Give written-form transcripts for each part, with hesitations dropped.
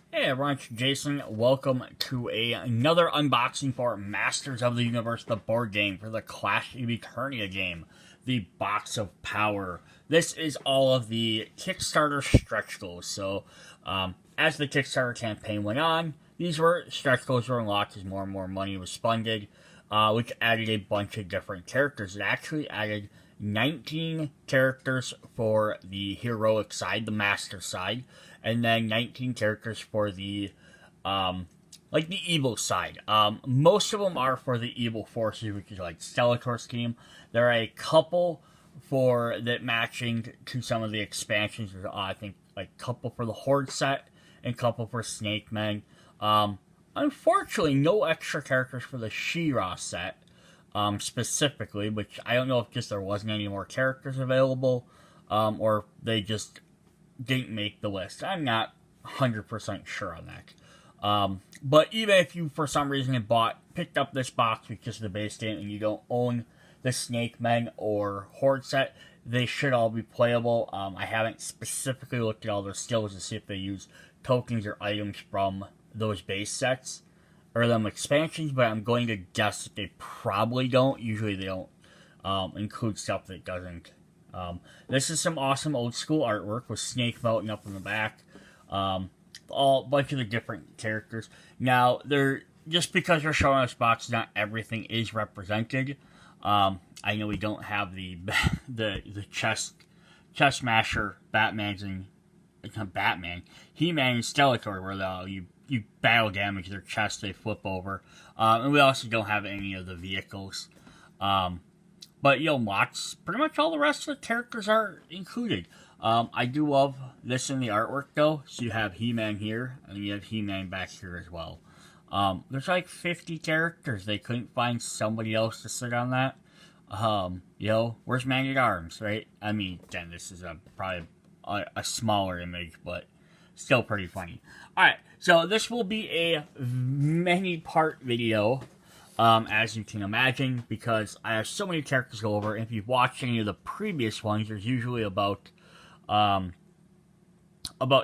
Hey everyone, it's Jason. Welcome to another unboxing for Masters of the Universe, the board game for the Clash of Eternia game, the Box of Power. This is all of the Kickstarter stretch goals. So, as the Kickstarter campaign went on, these stretch goals were unlocked as more and more money was funded, which added a bunch of different characters. It actually added 19 characters for the heroic side, the master side, and then 19 characters for the the evil side. Most of them are for the evil forces, which is like Skeletor's team. There are a couple for that matching to some of the expansions. I think like a couple for the Horde set and a couple for Snake Men. Unfortunately, no extra characters for the She-Ra set. Specifically, which I don't know if just there wasn't any more characters available, or they just didn't make the list. I'm not 100% sure on that. But even if you, for some reason, picked up this box with just the base game and you don't own the Snake Men or Horde set, they should all be playable. I haven't specifically looked at all their skills to see if they use tokens or items from those base sets or them expansions, but I'm going to guess that they probably don't. Usually they don't include stuff that doesn't. This is some awesome old school artwork with Snake Mountain up in the back. All bunch of the different characters. Now, just because they're showing us boxes, not everything is represented. I know we don't have the chest masher He-Man and Skeletor, where you battle damage their chest, they flip over. And we also don't have any of the vehicles. But pretty much all the rest of the characters are included. I do love this in the artwork though. So you have He-Man here, and you have He-Man back here as well. There's like 50 characters. They couldn't find somebody else to sit on that. Where's Man-at-Arms, right? I mean, again, this is probably a smaller image, but still pretty funny. Alright, so this will be a many-part video, as you can imagine, because I have so many characters to go over. And if you've watched any of the previous ones, there's usually about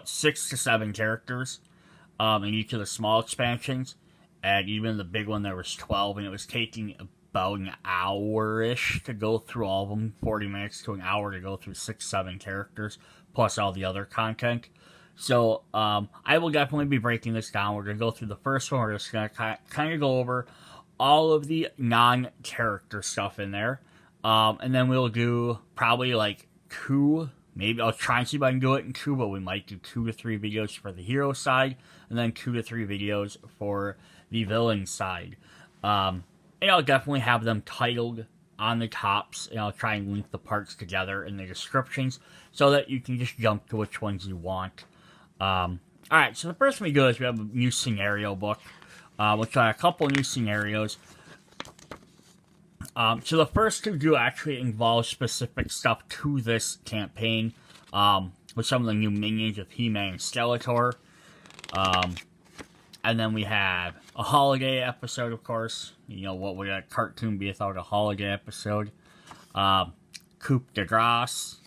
6 to 7 characters in each of the small expansions. And even the big one, there was 12, and it was taking about an hour-ish to go through all of them, 40 minutes to an hour to go through 6, 7 characters, plus all the other content. So, I will definitely be breaking this down. We're going to go through the first one. We're just going to kind of go over all of the non-character stuff in there. And then we'll do probably like 2, maybe I'll try and see if I can do it in 2, but we might do 2 to 3 videos for the hero side, and then 2 to 3 videos for the villain side. And I'll definitely have them titled on the tops, and I'll try and link the parts together in the descriptions so that you can just jump to which ones you want. Alright, so the first thing we do is we have a new scenario book, which are a couple new scenarios. So the first 2 do actually involve specific stuff to this campaign, with some of the new minions of He-Man and Skeletor. And then we have a holiday episode, of course. What would a cartoon be without a holiday episode? Coup de Grace.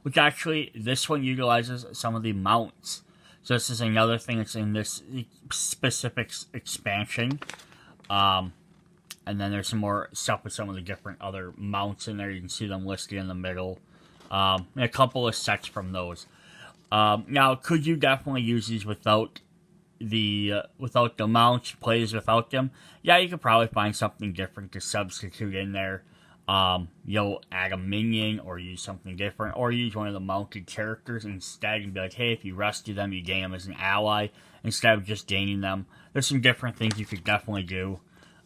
Which actually, this one utilizes some of the mounts. So this is another thing that's in this specific expansion. And then there's some more stuff with some of the different other mounts in there. You can see them listed in the middle. And a couple of sets from those. Now, could you definitely use these without the mounts, plays without them? Yeah, you could probably find something different to substitute in there. Add a minion or use something different, or use one of the mounted characters instead and be like, hey, if you rescue them, you gain them as an ally instead of just gaining them. There's some different things you could definitely do.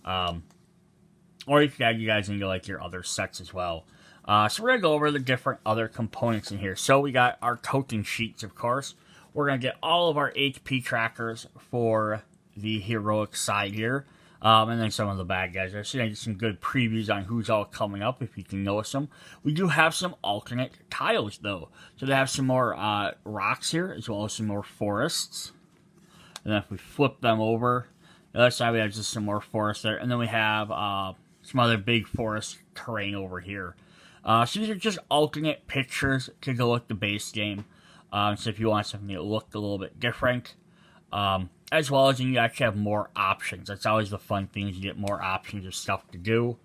Or you could add you guys into like your other sets as well. So we're going to go over the different other components in here. So we got our token sheets, of course. We're going to get all of our HP trackers for the heroic side here. And then some of the bad guys. There's some good previews on who's all coming up, if you can notice them. We do have some alternate tiles, though. So they have some more rocks here, as well as some more forests. And then if we flip them over, the other side we have just some more forests there. And then we have some other big forest terrain over here. So these are just alternate pictures to go with the base game. So if you want something that looked a little bit different, as well as you actually have more options. That's always the fun thing, is you get more options of stuff to do.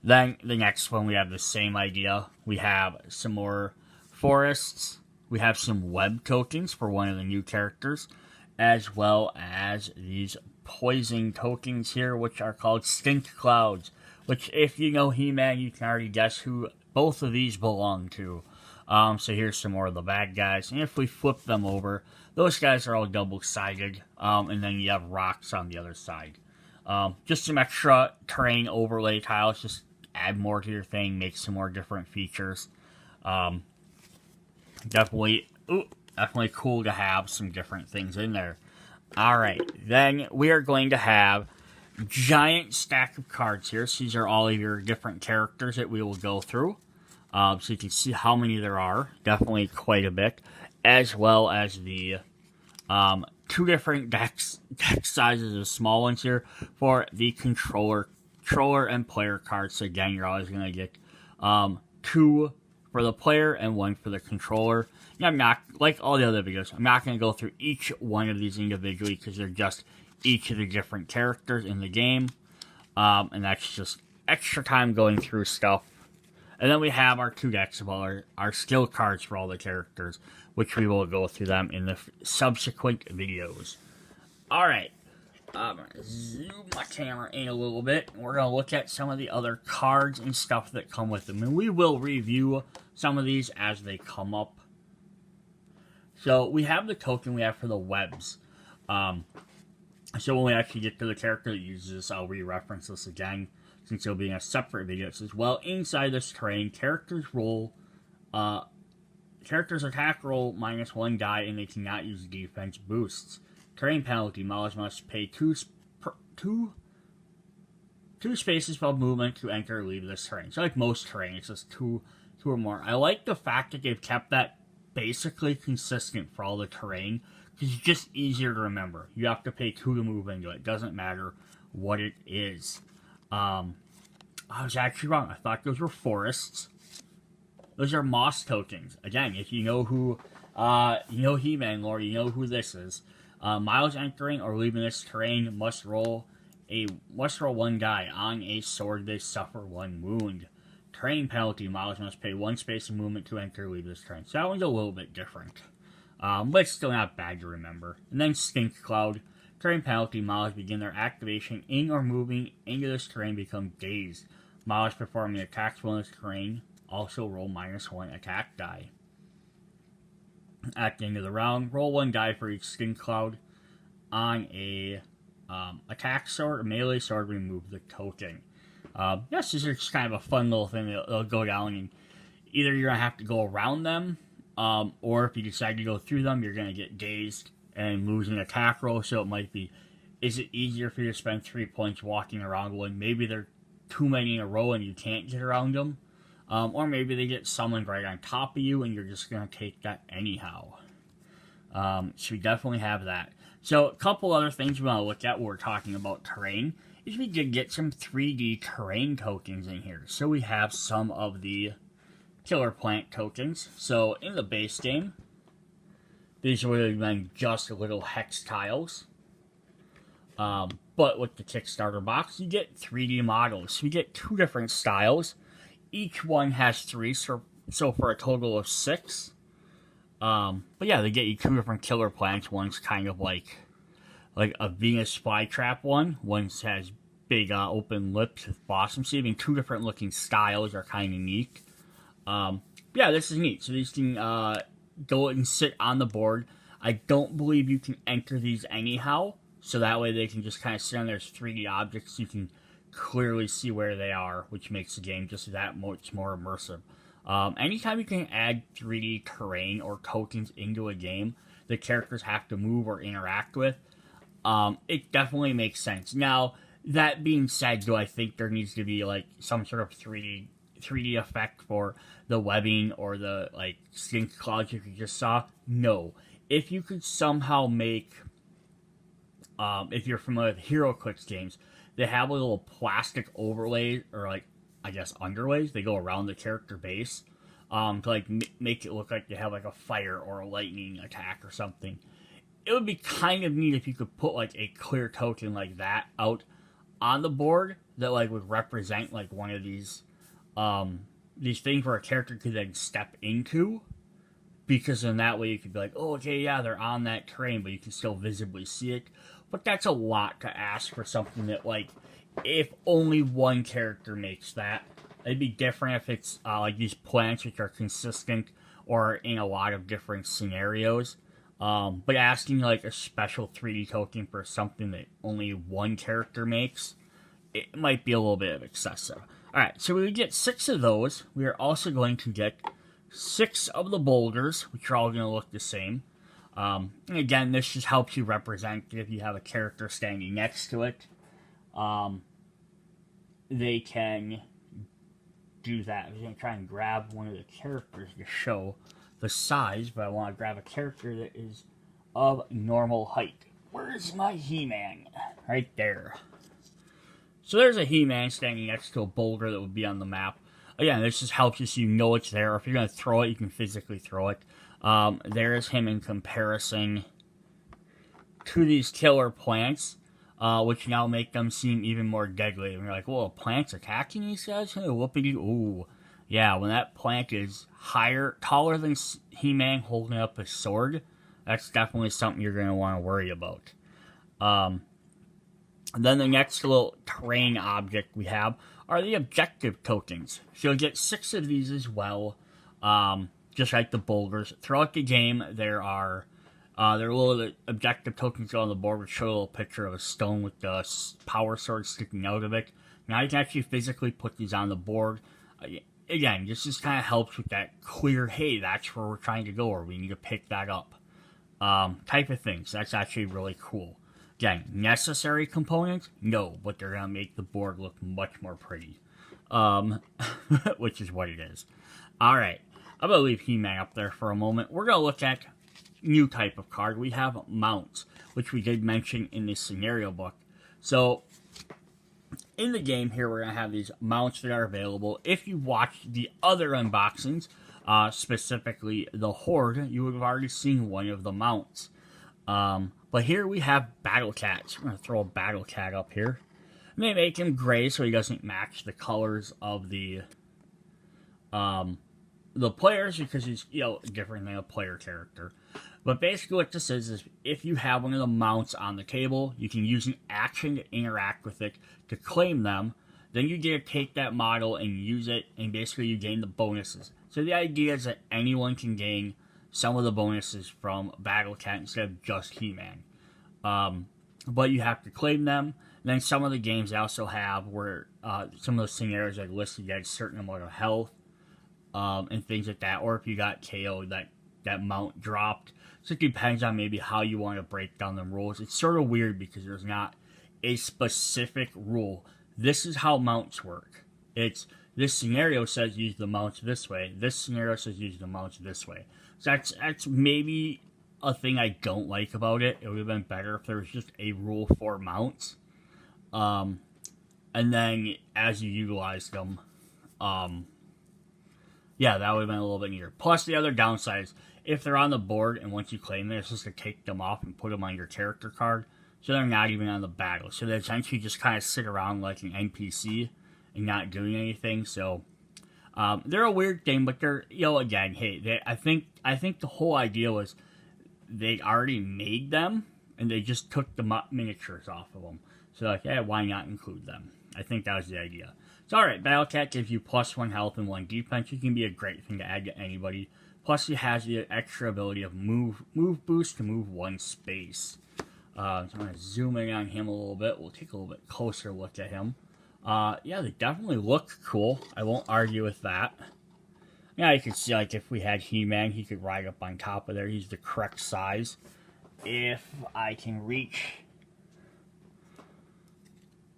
Then the next one, we have the same idea. We have some more forests. We have some web tokens for one of the new characters, as well as these poison tokens here, which are called stink clouds, which if you know He-Man, you can already guess who both of these belong to. So here's some more of the bad guys, and if we flip them over, those guys are all double-sided, and then you have rocks on the other side. Just some extra terrain overlay tiles, just add more to your thing, make some more different features. Definitely cool to have some different things in there. Alright, then we are going to have giant stack of cards here. So these are all of your different characters that we will go through. So you can see how many there are. Definitely quite a bit. As well as the two different deck sizes of small ones here for the controller and player cards. So again, you're always going to get two for the player and one for the controller. And I'm not, like all the other videos, I'm not going to go through each one of these individually because they're just each of the different characters in the game. And that's just extra time going through stuff. And then we have our two decks of all our skill cards for all the characters, which we will go through them in the subsequent videos. Alright, I'm going to zoom my camera in a little bit. We're going to look at some of the other cards and stuff that come with them. And we will review some of these as they come up. So we have the token we have for the webs. So when we actually get to the character that uses this, I'll re-reference this again, since it'll be in a separate video. It says, well, inside this terrain, characters attack roll -1 die, and they cannot use defense boosts. Terrain penalty, models must pay two spaces above movement to enter or leave this terrain. So like most terrain, it's just two or more. I like the fact that they've kept that basically consistent for all the terrain, because it's just easier to remember. You have to pay 2 to move into it. It doesn't matter what it is. I was actually wrong. I thought those were forests. Those are moss tokens. Again, if you know who, you know He-Man lore, you know who this is. Miles entering or leaving this terrain must roll 1 die. On a sword, they suffer 1 wound. Terrain penalty, Miles must pay 1 space of movement to enter or leave this terrain. So that one's a little bit different. But it's still not bad to remember. And then Stink Cloud. Terrain penalty, Miles begin their activation in or moving into this terrain become dazed. Miles performing attacks while in this terrain also roll -1 attack die. At the end of the round, roll 1 die for each Stink Cloud. On a attack sword or melee sword, remove the token. This is just kind of a fun little thing that'll go down, and either you're going to have to go around them, or if you decide to go through them, you're going to get dazed and lose an attack roll. So it might be, is it easier for you to spend 3 points walking around one? Maybe they're too many in a row and you can't get around them. Or maybe they get summoned right on top of you and you're just going to take that anyhow. So we definitely have that. So a couple other things we want to look at when we're talking about terrain is we did get some 3D terrain tokens in here. So we have some of the killer plant tokens. So in the base game, these would have been just little hex tiles. But with the Kickstarter box, you get 3D models. So you get 2 different styles. Each one has 3, so for a total of 6. But yeah, they get you 2 different killer plants. One's kind of like a Venus flytrap one. One has big open lips with blossoms. So even 2 different looking styles are kind of neat. Yeah, this is neat. So these can go and sit on the board. I don't believe you can enter these anyhow. So that way they can just kind of sit on there as 3D objects. You can clearly see where they are, which makes the game just that much more immersive. Anytime you can add 3D terrain or tokens into a game the characters have to move or interact with, it definitely makes sense. Now, that being said, do I think there needs to be like some sort of 3D effect for the webbing or the like stink clouds you just saw? No. If you could somehow make, if you're familiar with HeroClix games, they have a little plastic overlay, or like, I guess, underlays. They go around the character base. to like make it look like they have like a fire or a lightning attack or something. It would be kind of neat if you could put like a clear token like that out on the board that like would represent like one of these things where a character could then step into, because in that way you could be like, oh, okay, yeah, they're on that terrain, but you can still visibly see it. But that's a lot to ask for something that, like, if only one character makes that. It'd be different if it's like these plants which are consistent or in a lot of different scenarios. But asking like a special 3D token for something that only one character makes, it might be a little bit excessive. Alright, so we get 6 of those. We are also going to get 6 of the boulders, which are all going to look the same. And again, this just helps you represent if you have a character standing next to it. They can do that. I'm going to try and grab one of the characters to show the size, but I want to grab a character that is of normal height. Where's my He-Man? Right there. So there's a He-Man standing next to a boulder that would be on the map. Again, this just helps you so you know it's there. If you're going to throw it, you can physically throw it. There's him in comparison to these killer plants, which now make them seem even more deadly. And you're like, well, a plant's attacking these guys? Hey, whoopity. Ooh. Yeah, when that plant is taller than He-Man holding up his sword, that's definitely something you're going to want to worry about. Then the next little terrain object we have are the objective tokens. So you'll get 6 of these as well, just like the boulders. Throughout the game, there are little objective tokens on the board which show a little picture of a stone with the power sword sticking out of it. Now you can actually physically put these on the board. Again, this just kind of helps with that clear, hey, that's where we're trying to go, or we need to pick that up type of thing. So that's actually really cool. Again, necessary components? No, but they're going to make the board look much more pretty. Which is what it is. Alright, I'm going to leave He-Man up there for a moment. We're going to look at new type of card. We have mounts, which we did mention in this scenario book. So, in the game here, we're going to have these mounts that are available. If you watched the other unboxings, specifically the Horde, you would have already seen one of the mounts. But here we have Battle Cats. I'm going to throw a Battle Cat up here. And they make him gray so he doesn't match the colors of the players, because he's, different than a player character. But basically what this is if you have one of the mounts on the table, you can use an action to interact with it to claim them. Then you get to take that model and use it, and basically you gain the bonuses. So the idea is that anyone can gain some of the bonuses from Battle Cat instead of just He-Man. But you have to claim them. And then some of the games also have where some of the scenarios are listed at a certain amount of health and things like that. Or if you got KO'd, that mount dropped. So it depends on maybe how you want to break down the rules. It's sort of weird because there's not a specific rule. This is how mounts work. This scenario says use the mounts this way. This scenario says use the mounts this way. So that's maybe a thing I don't like about it. It would have been better if there was just a rule for mounts. And then as you utilize them, yeah, that would have been a little bit neater. Plus the other downside is if they're on the board and once you claim them, it's just to take them off and put them on your character card. So they're not even on the battle. So they essentially just kind of sit around like an NPC and not doing anything. So they're a weird thing, but they're, again, hey, I think the whole idea was they already made them and they just took the miniatures off of them. So like, yeah, why not include them? I think that was the idea. So alright, Battle Cat gives you plus 1 health and 1 defense. It can be a great thing to add to anybody. Plus, he has the extra ability of move boost to move 1 space. So I'm going to zoom in on him a little bit. We'll take a little bit closer look at him. Yeah, they definitely look cool. I won't argue with that. Yeah, you can see, like, if we had He-Man, he could ride up on top of there. He's the correct size. If I can reach...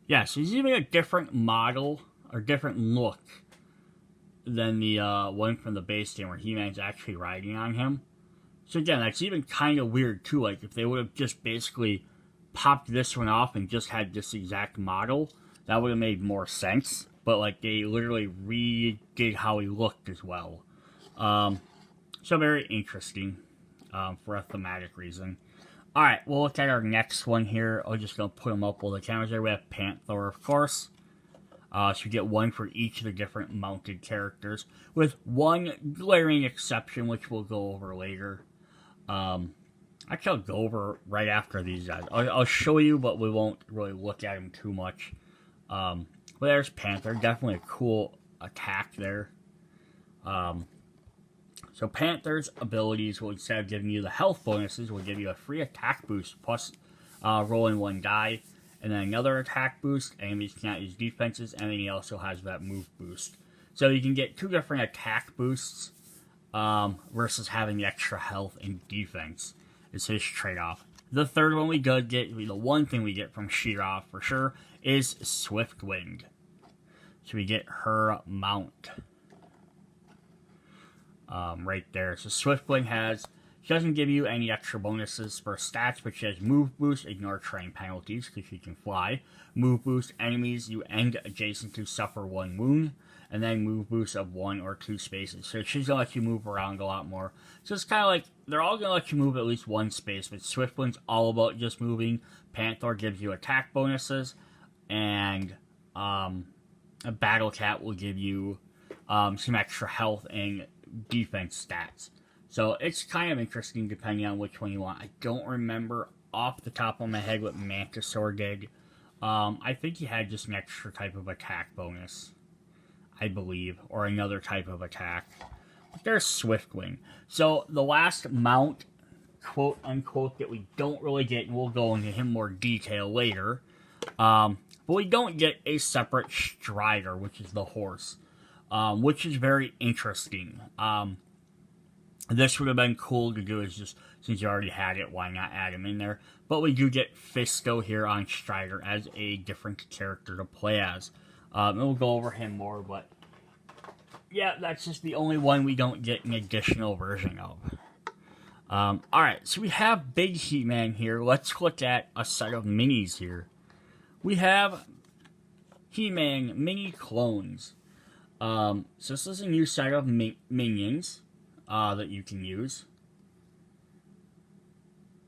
Yeah, so he's even a different model, or different look, than the one from the base game where He-Man's actually riding on him. So again, that's even kind of weird too. Like if they would have just basically popped this one off and just had this exact model, that would have made more sense. But like they literally redid how he looked as well. So very interesting for a thematic reason. Alright, we'll look at our next one here. I'm just going to put them up while the camera's there. We have Panther, of course. So you get one for each of the different mounted characters, with one glaring exception, which we'll go over later. Actually, I'll go over right after these guys. I'll show you, but we won't really look at them too much. But there's Panther. Definitely a cool attack there. So Panther's abilities will, instead of giving you the health bonuses, will give you a free attack boost plus rolling one die, and then another attack boost. Enemies cannot use defenses, and then he also has that move boost. So you can get 2 different attack boosts versus having the extra health and defense. Is his trade-off. The third one we get, the one thing we get from She-Ra for sure, is Swiftwing. So we get her mount. Right there. So Swiftwing she doesn't give you any extra bonuses for stats, but she has move boost, ignore terrain penalties because she can fly. Move boost, enemies you end adjacent to suffer 1 wound, and then move boost of 1 or 2 spaces. So she's gonna let you move around a lot more. So it's kind of like, they're all gonna let you move at least 1 space, but Swiftwing's all about just moving. Panther gives you attack bonuses, and a Battle Cat will give you some extra health and defense stats. So it's kind of interesting depending on which one you want. I don't remember off the top of my head what Mantisaur did. I think he had just an extra type of attack bonus, I believe, or another type of attack. But there's Swiftwing. So the last mount, quote unquote, that we don't really get, and we'll go into him more detail later, but we don't get a separate Strider, which is the horse, which is very interesting. This would have been cool to do, is just, since you already had it, why not add him in there? But we do get Fisto here on Strider as a different character to play as. And we'll go over him more, but yeah, that's just the only one we don't get an additional version of. Alright, so we have Big He-Man here. Let's look at a set of minis here. We have He-Man mini clones. So this is a new set of minions that you can use.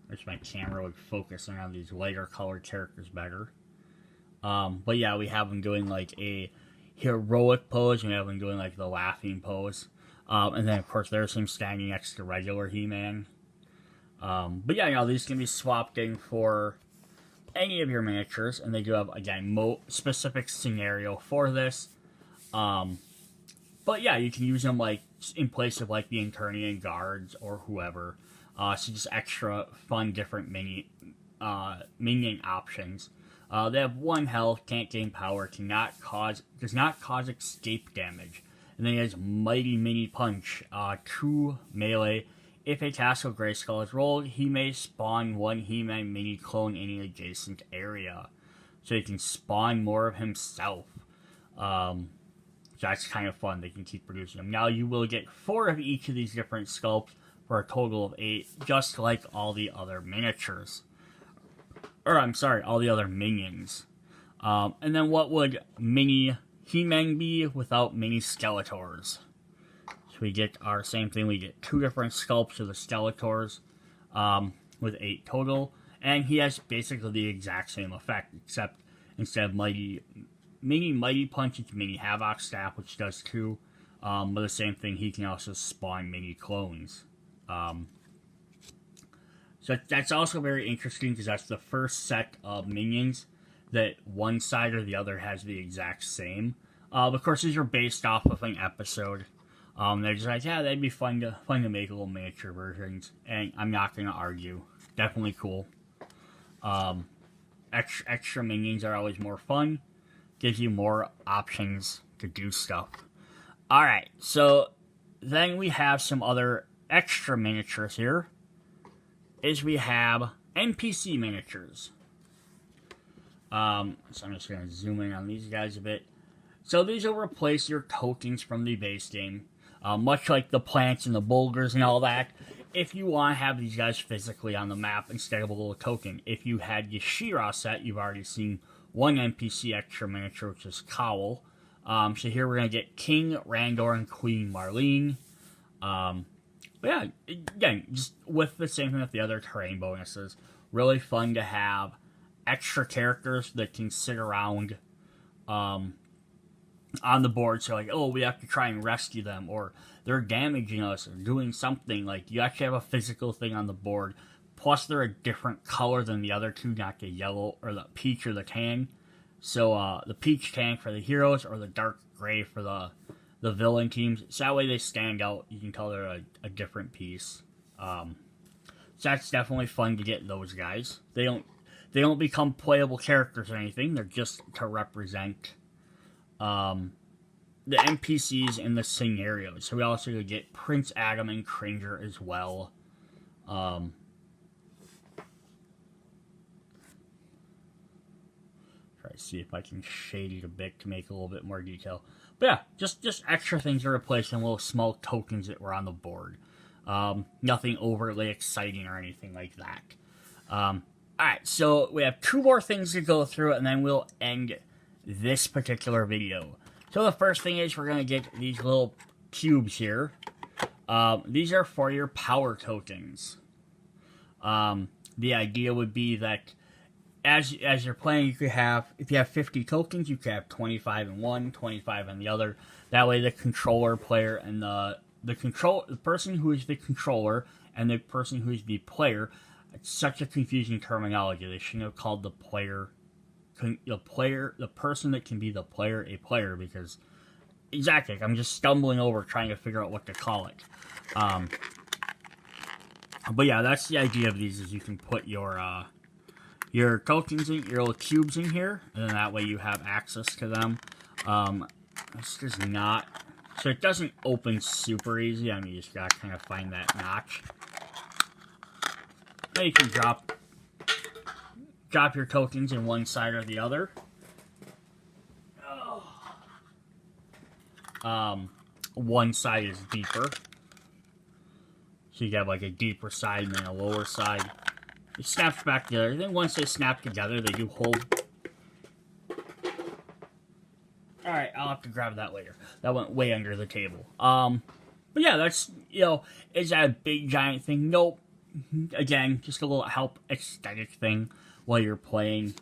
Wish my camera would focus on these lighter colored characters better. But yeah, we have them doing like a heroic pose, and we have them doing like the laughing pose. And then of course there's him standing next to regular He-Man. But yeah, you know, these can be swapped in for any of your miniatures, and they do have, again, specific scenario for this. But yeah, you can use them like in place of like the Terrian guards or whoever. So just extra fun, different minion options. They have 1 health, can't gain power, does not cause escape damage. And then he has Mighty Mini Punch, 2 melee. If a Tassel Grayskull is rolled, he may spawn 1 He-Man mini clone in an adjacent area. So he can spawn more of himself. So that's kind of fun. They can keep producing them. Now you will get 4 of each of these different sculpts for a total of 8, just like all the other miniatures. Or, I'm sorry, all the other minions. And then what would mini He-Man be without mini Skeletors? So we get our same thing. We get 2 different sculpts of the Skeletors with 8 total. And he has basically the exact same effect, except instead of Mighty Punch, it's Mini Havoc Staff, which does 2. But the same thing, he can also spawn mini clones. So that's also very interesting, because that's the first set of minions that one side or the other has the exact same. Of course, these are based off of an episode. They're just like, yeah, that'd be fun to make little miniature versions, and I'm not going to argue. Definitely cool. Extra minions are always more fun. Gives you more options to do stuff. Alright, so then we have some other extra miniatures here. We have NPC miniatures. So I'm just going to zoom in on these guys a bit. So these will replace your tokens from the base game. Much like the plants and the boulders and all that. If you want to have these guys physically on the map instead of a little token. If you had your She-Ra set, you've already seen 1 NPC extra miniature, which is Cowl. So here we're going to get King Randor and Queen Marlene. But yeah, again, just with the same thing with the other terrain bonuses, really fun to have extra characters that can sit around on the board. So like, oh, we have to try and rescue them, or they're damaging us, or doing something. Like, you actually have a physical thing on the board. Plus, they're a different color than the other two, not the yellow or the peach or the tan. So the peach tan for the heroes, or the dark gray for the villain teams. So that way they stand out. You can tell they're a different piece. So that's definitely fun to get those guys. They don't become playable characters or anything. They're just to represent the NPCs in the scenarios. So we also get Prince Adam and Cringer as well. Try to see if I can shade it a bit to make a little bit more detail. But yeah, just extra things to replace some little small tokens that were on the board. Nothing overly exciting or anything like that. Alright, so we have 2 more things to go through, and then we'll end this particular video. So the first thing is we're going to get these little cubes here. These are for your power tokens. The idea would be that as you're playing, you could have, if you have 50 tokens, you could have 25 in one, 25 in the other. That way the controller player and the person who is the controller and the person who is the player, it's such a confusing terminology. They shouldn't have called the person that can be the player, a player, because exactly, I'm just stumbling over trying to figure out what to call it. But yeah, that's the idea of these, is you can put your tokens in, your little cubes in here, and then that way you have access to them. This does not, so it doesn't open super easy. I mean, you just gotta kind of find that notch. Now you can drop your tokens in one side or the other. One side is deeper, so you have like a deeper side and then a lower side. It snaps back together. Then once they snap together, they do hold. Alright, I'll have to grab that later. That went way under the table. But yeah, that's, is that a big giant thing? Nope. Again, just a little help aesthetic thing while you're playing.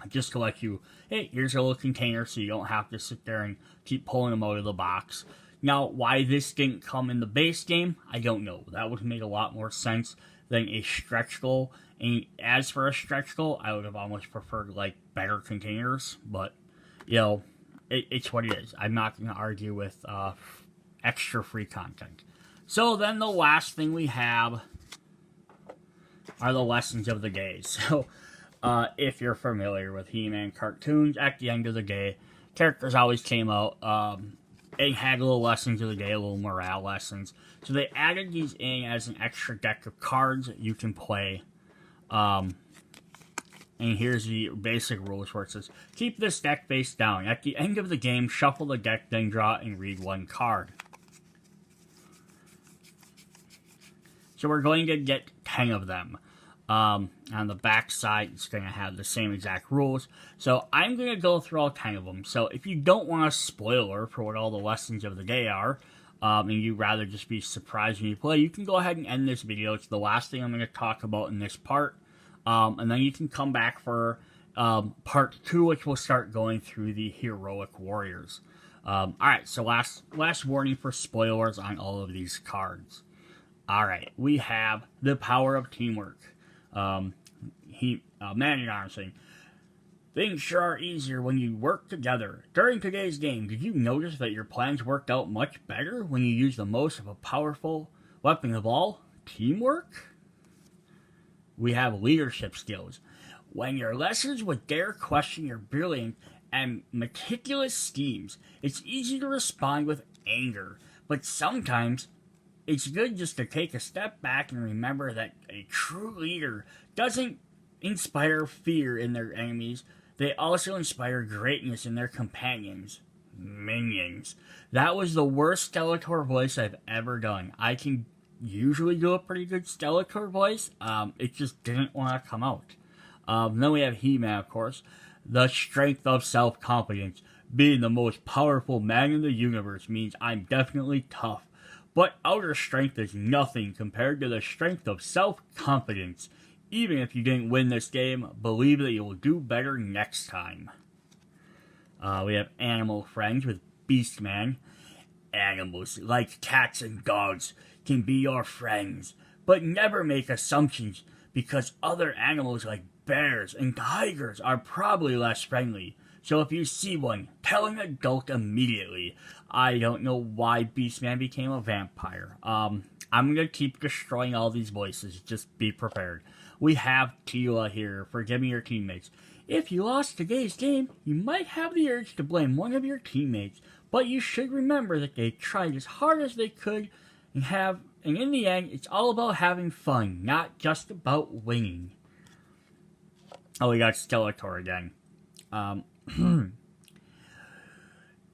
Just to let you, hey, here's a little container so you don't have to sit there and keep pulling them out of the box. Now, why this didn't come in the base game, I don't know. That would make a lot more sense than a stretch goal. And as for a stretch goal, I would have almost preferred, like, better containers. But, it's what it is. I'm not going to argue with extra free content. So then the last thing we have are the lessons of the day. So, if you're familiar with He-Man cartoons, at the end of the day, characters always came out, and had little lessons of the day, little morale lessons. So they added these in as an extra deck of cards that you can play. And here's the basic rules where it says, keep this deck face down. At the end of the game, shuffle the deck, then draw and read one card. So we're going to get 10 of them. On the back side, it's going to have the same exact rules. So I'm going to go through all 10 of them. So if you don't want a spoiler for what all the lessons of the day are, and you'd rather just be surprised when you play, you can go ahead and end this video. It's the last thing I'm going to talk about in this part. And then you can come back for part 2, which will start going through the heroic warriors. Alright, so last warning for spoilers on all of these cards. Alright, we have the power of teamwork. Man-at-Arms saying, things sure are easier when you work together. During today's game, did you notice that your plans worked out much better when you used the most of a powerful weapon of all? Teamwork? We have leadership skills. When your lessons would dare question your brilliant and meticulous schemes, it's easy to respond with anger, but sometimes it's good just to take a step back and remember that a true leader doesn't inspire fear in their enemies. They also inspire greatness in their companions, minions. That was the worst Skeletor voice I've ever done. I can usually do a pretty good Skeletor voice. It just didn't want to come out. Then we have He-Man, of course. The strength of self-confidence. Being the most powerful man in the universe means I'm definitely tough, but outer strength is nothing compared to the strength of self-confidence. Even if you didn't win this game, believe that you will do better next time. We have animal friends with Beastman. Animals, like cats and dogs, can be your friends, but never make assumptions because other animals like bears and tigers are probably less friendly. So if you see one, tell an adult immediately. I don't know why Beastman became a vampire. I'm gonna keep destroying all these voices. Just be prepared. We have Tila here, forgiving your teammates. If you lost today's game, you might have the urge to blame one of your teammates, but you should remember that they tried as hard as they could and in the end, it's all about having fun, not just about winning. Oh, we got Skeletor again.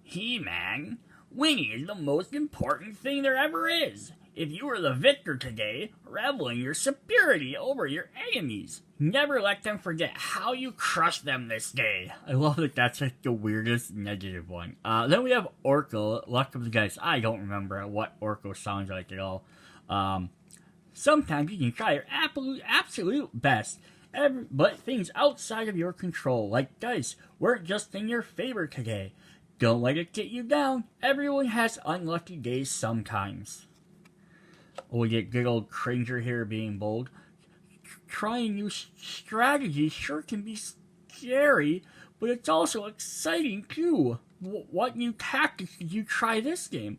He-Man, winning is the most important thing there ever is. If you were the victor today, revel in your superiority over your enemies. Never let them forget how you crushed them this day. I love that that's like the weirdest negative one. Then we have Orko, Luck of the Dice. I don't remember what Orko sounds like at all. Sometimes you can try your absolute best, but things outside of your control, like dice, weren't just in your favor today. Don't let it get you down. Everyone has unlucky days sometimes. We get good old Cringer here being bold. Trying new strategies sure can be scary, but it's also exciting too. What new tactics did you try this game?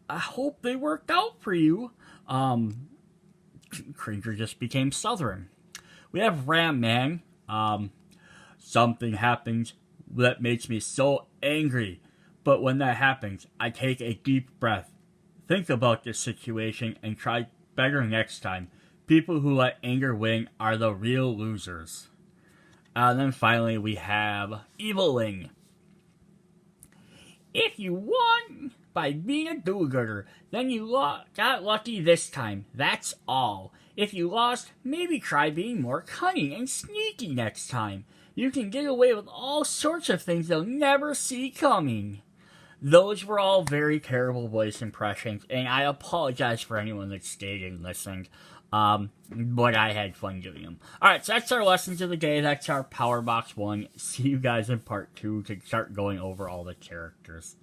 I hope they worked out for you. Cringer just became Southern. We have Ram Man. Something happens that makes me so angry, but when that happens, I take a deep breath. Think about this situation and try better next time. People who let anger win are the real losers. And then finally we have Eviling. If you won by being a do-gooder, then you got lucky this time. That's all. If you lost, maybe try being more cunning and sneaky next time. You can get away with all sorts of things they'll never see coming. Those were all very terrible voice impressions, and I apologize for anyone that stayed and listened. But I had fun doing them. Alright, so that's our lessons of the day. That's our Power Box 1. See you guys in part 2 to start going over all the characters.